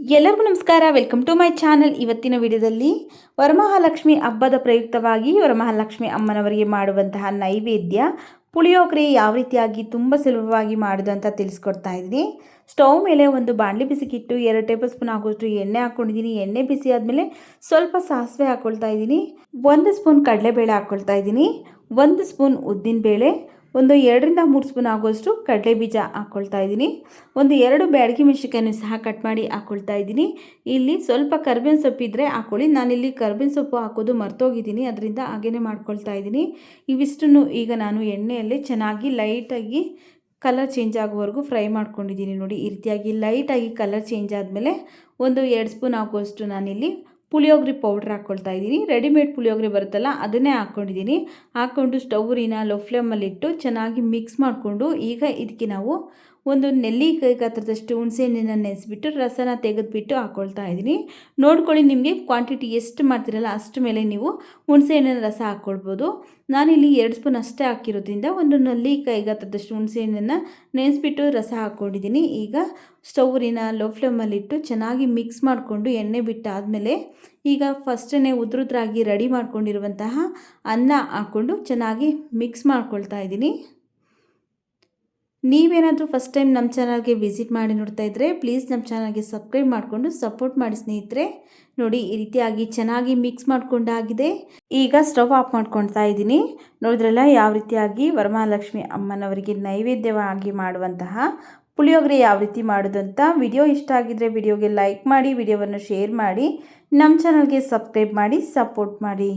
ಎಲ್ಲರಿಗೂ ನಮಸ್ಕಾರ. Welcome to my channel. ಇವತ್ತಿನ ವಿಡಿಯೋದಲ್ಲಿ ವರಮಹಾಲಕ್ಷ್ಮಿ ಹಬ್ಬದ ಪ್ರಯುಕ್ತವಾಗಿ ವರಮಹಾಲಕ್ಷ್ಮಿ ಅಮ್ಮನವರಿಗೆ ಮಾಡುವಂತಹ ನೈವೇದ್ಯ ಪುಳಿಯೋಗರೆ ಯಾವ ರೀತಿಯಾಗಿ ತುಂಬ ಸುಲಭವಾಗಿ ಮಾಡೋದು ಅಂತ ತಿಳಿಸ್ಕೊಡ್ತಾ ಇದ್ದೀನಿ. ಸ್ಟವ್ ಮೇಲೆ ಒಂದು ಬಾಣಲಿ ಬಿಸಿಗಿಟ್ಟು 2 ಟೇಬಲ್ ಸ್ಪೂನ್ ಆಗೋಷ್ಟು ಎಣ್ಣೆ ಹಾಕ್ಕೊಂಡಿದ್ದೀನಿ. ಎಣ್ಣೆ ಬಿಸಿ ಆದಮೇಲೆ ಸ್ವಲ್ಪ ಸಾಸಿವೆ ಹಾಕ್ಕೊಳ್ತಾ ಇದ್ದೀನಿ. 1 ಸ್ಪೂನ್ ಕಡಲೆಬೇಳೆ ಹಾಕ್ಕೊಳ್ತಾ ಇದ್ದೀನಿ. 1 ಸ್ಪೂನ್ ಉದ್ದಿನಬೇಳೆ, ಒಂದು 2ರಿಂದ 3 ಸ್ಪೂನ್ ಆಗೋಷ್ಟು ಕಡಲೆ ಬೀಜ ಹಾಕ್ಕೊಳ್ತಾ ಇದ್ದೀನಿ. ಒಂದು 2 ಬ್ಯಾಡಗಿ ಮೆಣಸಿನಕಾಯನ್ನು ಸಹ ಕಟ್ ಮಾಡಿ ಹಾಕ್ಕೊಳ್ತಾ ಇದ್ದೀನಿ. ಇಲ್ಲಿ ಸ್ವಲ್ಪ ಕರ್ಬೇವಿನ ಸೊಪ್ಪಿದ್ರೆ ಹಾಕ್ಕೊಳ್ಳಿ. ನಾನಿಲ್ಲಿ ಕರ್ಬೇವಿನ ಸೊಪ್ಪು ಹಾಕೋದು ಮರ್ತೋಗಿದ್ದೀನಿ, ಅದರಿಂದ ಹಾಗೇ ಮಾಡ್ಕೊಳ್ತಾ ಇದ್ದೀನಿ. ಇವಿಷ್ಟನ್ನು ಈಗ ನಾನು ಎಣ್ಣೆಯಲ್ಲಿ ಚೆನ್ನಾಗಿ ಲೈಟಾಗಿ ಕಲರ್ ಚೇಂಜ್ ಆಗೋವರೆಗೂ ಫ್ರೈ ಮಾಡ್ಕೊಂಡಿದ್ದೀನಿ. ನೋಡಿ, ಈ ರೀತಿಯಾಗಿ ಲೈಟಾಗಿ ಕಲರ್ ಚೇಂಜ್ ಆದಮೇಲೆ ಒಂದು 2 ಸ್ಪೂನ್ ಆಗೋಷ್ಟು ನಾನಿಲ್ಲಿ ಪುಳಿಯೋಗರೆ ಪೌಡ್ರ್ ಹಾಕ್ಕೊಳ್ತಾ ಇದ್ದೀನಿ. ರೆಡಿಮೇಡ್ ಪುಳಿಯೋಗರೆ ಬರುತ್ತಲ್ಲ, ಅದನ್ನೇ ಹಾಕ್ಕೊಂಡಿದ್ದೀನಿ. ಹಾಕ್ಕೊಂಡು ಸ್ಟವ್ನ ಲೋ ಫ್ಲೇಮಲ್ಲಿಟ್ಟು ಚೆನ್ನಾಗಿ ಮಿಕ್ಸ್ ಮಾಡಿಕೊಂಡು ಈಗ ಇದಕ್ಕೆ ನಾವು ಒಂದು ನೆಲ್ಲಿಕಾಯಿ ಗಾತ್ರದಷ್ಟು ಹುಣಸೆಹಣ್ಣನ್ನು ನೆನೆಸ್ಬಿಟ್ಟು ರಸನ ತೆಗೆದುಬಿಟ್ಟು ಹಾಕ್ಕೊಳ್ತಾ ಇದ್ದೀನಿ. ನೋಡ್ಕೊಳ್ಳಿ, ನಿಮಗೆ ಕ್ವಾಂಟಿಟಿ ಎಷ್ಟು ಮಾಡ್ತೀರಲ್ಲ ಅಷ್ಟು ಮೇಲೆ ನೀವು ಹುಣಸೆಹಣ್ಣಿನ ರಸ ಹಾಕ್ಕೊಳ್ಬೋದು. ನಾನಿಲ್ಲಿ 2 ಸ್ಪೂನ್ ಅಷ್ಟೇ ಹಾಕಿರೋದ್ರಿಂದ ಒಂದು ನೆಲ್ಲಿಕಾಯಿ ಗಾತ್ರದಷ್ಟು ಹುಣಸೆಹಣ್ಣನ್ನು ನೆನೆಸ್ಬಿಟ್ಟು ರಸ ಹಾಕ್ಕೊಂಡಿದ್ದೀನಿ. ಈಗ ಸ್ಟವ್ನ ಲೋ ಫ್ಲೇಮಲ್ಲಿಟ್ಟು ಚೆನ್ನಾಗಿ ಮಿಕ್ಸ್ ಮಾಡಿಕೊಂಡು ಎಣ್ಣೆ ಬಿಟ್ಟಾದಮೇಲೆ ಈಗ ಫಸ್ಟೇ ಉದ್ರುದ್ರಾಗಿ ರೆಡಿ ಮಾಡ್ಕೊಂಡಿರುವಂತಹ ಅನ್ನ ಹಾಕ್ಕೊಂಡು ಚೆನ್ನಾಗಿ ಮಿಕ್ಸ್ ಮಾಡ್ಕೊಳ್ತಾ ಇದ್ದೀನಿ. ನೀವೇನಾದರೂ ಫಸ್ಟ್ ಟೈಮ್ ನಮ್ಮ ಚಾನಲ್ಗೆ ವಿಸಿಟ್ ಮಾಡಿ ನೋಡ್ತಾ ಇದ್ದರೆ ಪ್ಲೀಸ್ ನಮ್ಮ ಚಾನಲ್ಗೆ ಸಬ್ಸ್ಕ್ರೈಬ್ ಮಾಡಿಕೊಂಡು ಸಪೋರ್ಟ್ ಮಾಡಿ ಸ್ನೇಹಿತರೆ. ನೋಡಿ, ಈ ರೀತಿಯಾಗಿ ಚೆನ್ನಾಗಿ ಮಿಕ್ಸ್ ಮಾಡ್ಕೊಂಡಾಗಿದೆ. ಈಗ ಸ್ಟವ್ ಆಫ್ ಮಾಡ್ಕೊಳ್ತಾ ಇದ್ದೀನಿ. ನೋಡಿದ್ರಲ್ಲ ಯಾವ ರೀತಿಯಾಗಿ ವರಮಹಾಲಕ್ಷ್ಮಿ ಅಮ್ಮನವರಿಗೆ ನೈವೇದ್ಯವಾಗಿ ಮಾಡುವಂತಹ ಪುಳಿಯೋಗರೆ ಯಾವ ರೀತಿ ಮಾಡೋದು ಅಂತ. ವಿಡಿಯೋ ಇಷ್ಟ ಆಗಿದ್ದರೆ ವಿಡಿಯೋಗೆ ಲೈಕ್ ಮಾಡಿ, ವಿಡಿಯೋವನ್ನು ಶೇರ್ ಮಾಡಿ, ನಮ್ಮ ಚಾನಲ್ಗೆ ಸಬ್ಸ್ಕ್ರೈಬ್ ಮಾಡಿ ಸಪೋರ್ಟ್ ಮಾಡಿ.